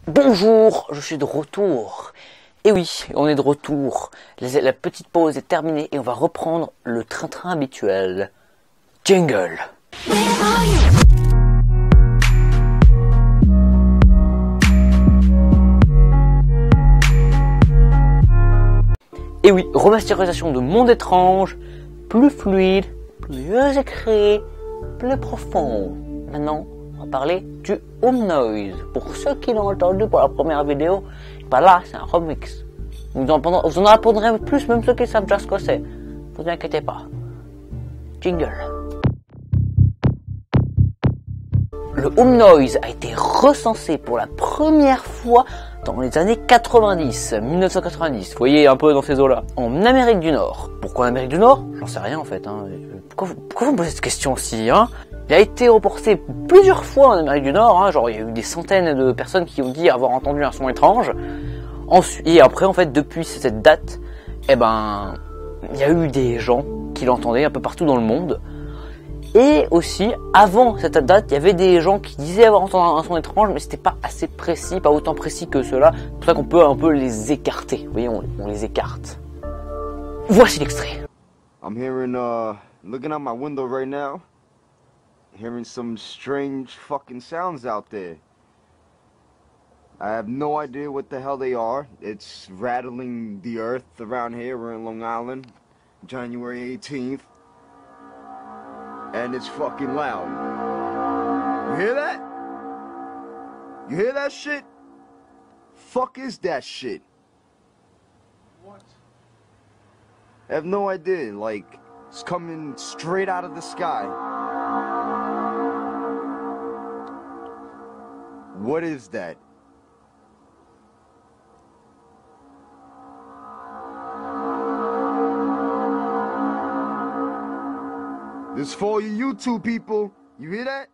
Bonjour, je suis de retour. Et oui, on est de retour. La petite pause est terminée et on va reprendre le train-train habituel. Jingle. Et oui, remasterisation de Monde étrange, plus fluide, plus écrit, plus profond. Maintenant, on va parler du home noise. Pour ceux qui l'ont entendu pour la première vidéo, bah là, c'est un remix. Vous en apprendrez plus, même ceux qui savent déjà ce que c'est. Ne vous inquiétez pas. Jingle. Le home noise a été recensé pour la première fois dans les années 90, 1990. Vous voyez, un peu dans ces eaux-là. En Amérique du Nord. Pourquoi en Amérique du Nord? J'en sais rien en fait. Pourquoi vous me posez cette question aussi, Il a été reporté plusieurs fois en Amérique du Nord. Genre, il y a eu des centaines de personnes qui ont dit avoir entendu un son étrange. Et après, en fait, depuis cette date, il y a eu des gens qui l'entendaient un peu partout dans le monde. Et aussi, avant cette date, il y avait des gens qui disaient avoir entendu un son étrange, mais c'était pas assez précis, pas autant précis que cela. C'est pour ça qu'on peut un peu les écarter. Vous voyez, on les écarte. Voici l'extrait. I'm hearing, looking out my window right now, hearing some strange fucking sounds out there. I have no idea what the hell they are. It's rattling the earth around here. We're in Long Island, January 18th. And it's fucking loud. You hear that? You hear that shit? Fuck is that shit? What? I have no idea. Like, it's coming straight out of the sky. What is that? This is for you YouTube people. You hear that?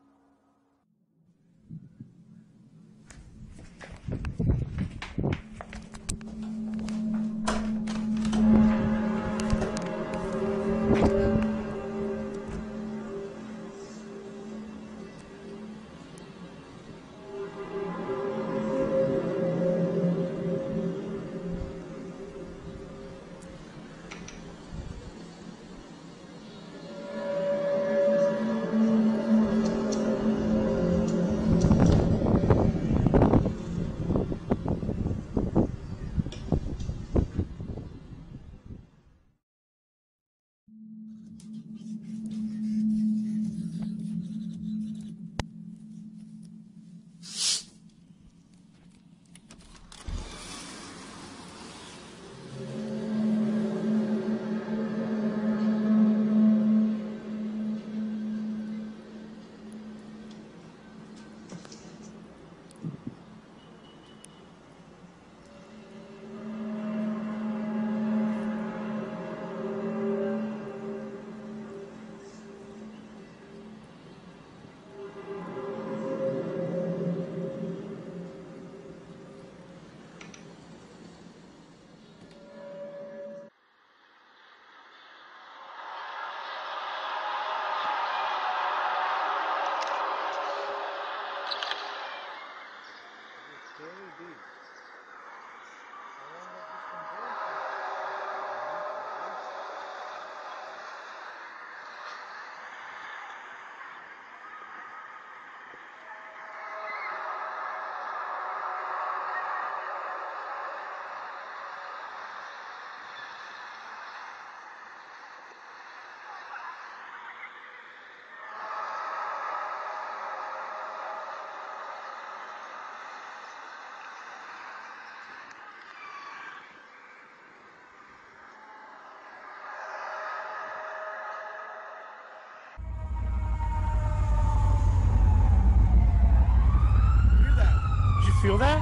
Feel that?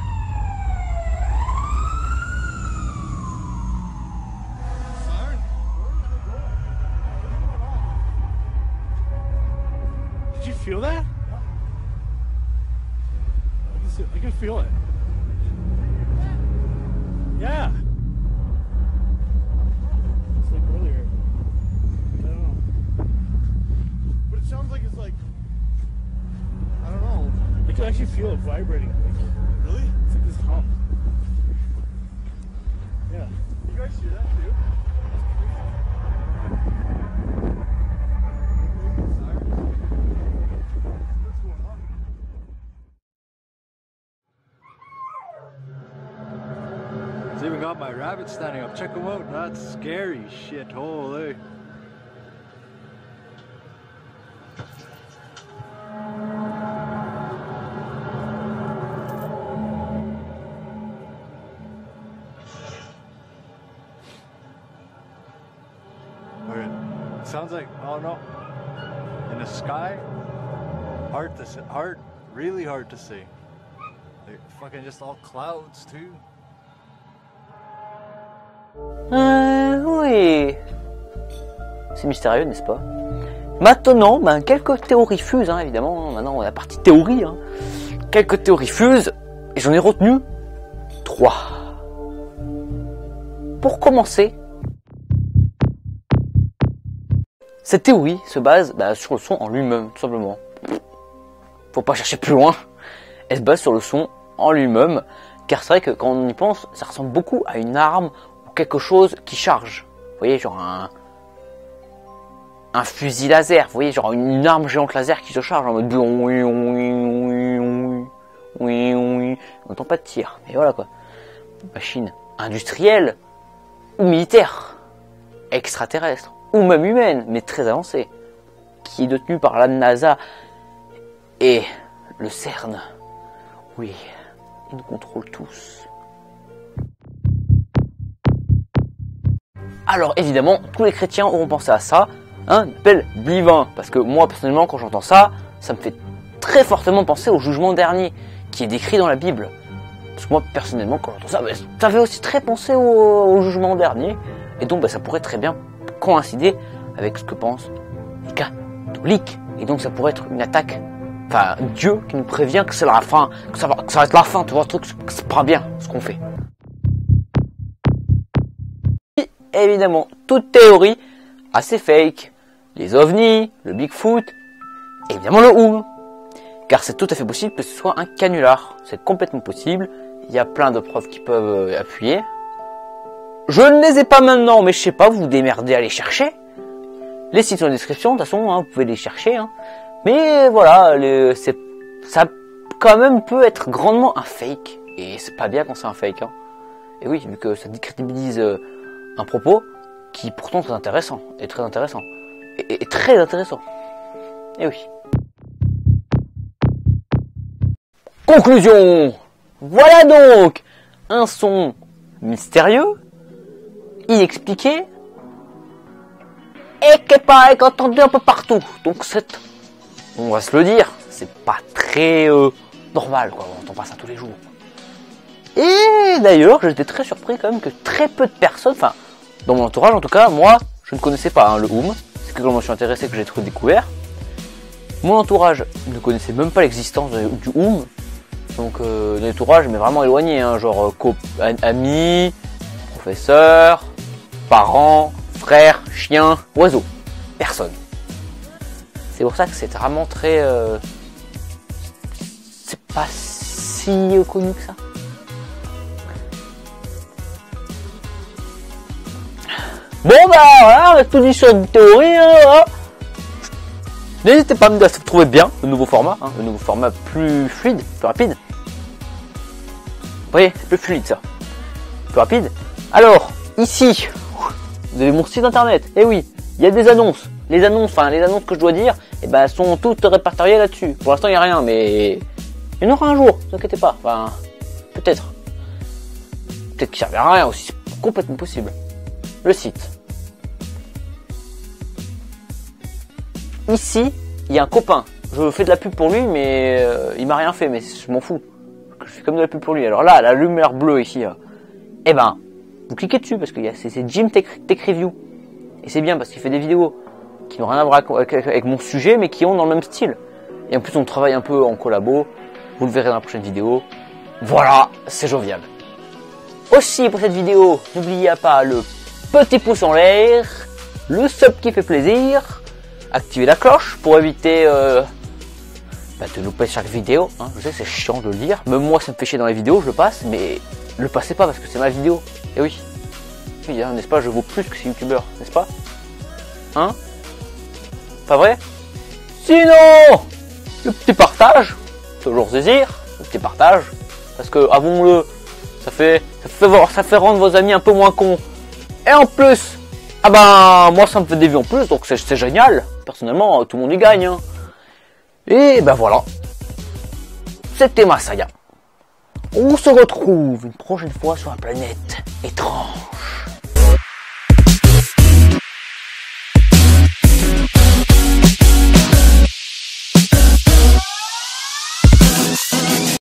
Did you feel that? I can feel it. Yeah. It's like earlier. I don't know. But it sounds like it's like, I don't know. I can actually feel it vibrating. Really? It's like Yeah. You guys see that too? What's going on? It's even got my rabbit standing up. Check them out. That's scary shit. Holy. Sounds like, oh no, in the sky, hard to see, really hard to see. They're fucking just all clouds too. Oui. C'est mystérieux, n'est-ce pas? Maintenant, quelques théories fusent, hein, évidemment. Maintenant, la partie théorie. Hein. Quelques théories fusent, et j'en ai retenu 3. Pour commencer, cette théorie se base sur le son en lui-même, tout simplement. Faut pas chercher plus loin. Elle se base sur le son en lui-même, car c'est vrai que quand on y pense, ça ressemble beaucoup à une arme ou quelque chose qui charge. Vous voyez, genre un fusil laser, vous voyez, genre une arme géante laser qui se charge en mode oui, on n'entend pas de tir, mais voilà quoi. Machine industrielle ou militaire, extraterrestre, ou même humaine, mais très avancée, qui est détenue par la NASA et le CERN. Oui, ils nous contrôlent tous. Alors évidemment, tous les chrétiens auront pensé à ça, hein, ils appellent Blivin, parce que moi personnellement quand j'entends ça, ça me fait très fortement penser au jugement dernier, qui est décrit dans la Bible. Parce que moi personnellement quand j'entends ça, ça fait aussi très penser au jugement dernier, et donc ça pourrait très bien coïncider avec ce que pensent les catholiques. Et donc ça pourrait être une attaque, enfin Dieu qui nous prévient que c'est la fin, que ça va être la fin, tu vois, truc, c'est pas bien ce qu'on fait. Et évidemment, toute théorie assez fake, les ovnis, le Bigfoot, et évidemment le OOM. Car c'est tout à fait possible que ce soit un canular, c'est complètement possible, il y a plein de preuves qui peuvent appuyer. Je ne les ai pas maintenant, mais je sais pas, vous vous démerdez à les chercher. Les sites sont en description, de toute façon, hein, vous pouvez les chercher. Hein. Mais voilà, ça quand même peut être grandement un fake. Et c'est pas bien quand c'est un fake. Hein. Et oui, vu que ça décrédibilise un propos qui pourtant est très intéressant. Et très intéressant. Et très intéressant. Et oui. Conclusion. Voilà donc un son mystérieux, inexpliqué, et qui est entendu un peu partout. Donc on va se le dire, c'est pas très normal, quoi. On entend pas ça tous les jours. Et d'ailleurs, j'étais très surpris quand même que très peu de personnes, enfin, dans mon entourage en tout cas, moi, je ne connaissais pas hein, le OOM. C'est que quand je me suis intéressé que j'ai trouvé découvert. Mon entourage ne connaissait même pas l'existence du OOM. Donc dans l'entourage, mais vraiment éloigné, hein, genre amis, professeurs, parents, frères, chiens, oiseaux, personne. C'est pour ça que c'est vraiment très... c'est pas si connu que ça. Bon voilà, on a tout dit sur une théorie. Hein. N'hésitez pas à me dire si vous trouvez bien le nouveau format, hein, le nouveau format plus fluide, plus rapide. Vous voyez, c'est plus fluide ça. Plus rapide. Alors, ici, vous avez mon site internet. Et oui, il y a des annonces. Les annonces que je dois dire, sont toutes répertoriées là-dessus. Pour l'instant, il n'y a rien, mais il y en aura un jour, ne vous inquiétez pas. Enfin, peut-être. Peut-être qu'il ne servira à rien aussi, c'est complètement possible. Le site. Ici, il y a un copain. Je fais de la pub pour lui, mais il m'a rien fait, mais je m'en fous. Je fais comme de la pub pour lui. Alors là, la lumière bleue ici, vous cliquez dessus parce que c'est Jim Tech Review. Et c'est bien parce qu'il fait des vidéos qui n'ont rien à voir avec mon sujet, mais qui ont dans le même style. Et en plus, on travaille un peu en collabo. Vous le verrez dans la prochaine vidéo. Voilà, c'est jovial. Aussi, pour cette vidéo, n'oubliez pas le petit pouce en l'air, le sub qui fait plaisir, activez la cloche pour éviter de louper chaque vidéo, hein. Je sais c'est chiant de le dire, même moi ça me fait chier dans les vidéos, je le passe, mais le passez pas parce que c'est ma vidéo, et oui, hein, n'est-ce pas, je vaux plus que ces youtubeurs, n'est-ce pas? Hein? Pas vrai? Sinon, le petit partage, toujours saisir, le petit partage, parce que avouons-le, ça fait rendre vos amis un peu moins cons. Et en plus, ah ben moi ça me fait des vues en plus, donc c'est génial. Personnellement, tout le monde y gagne. Hein. Et ben voilà, c'était Masaya. On se retrouve une prochaine fois sur la planète étrange.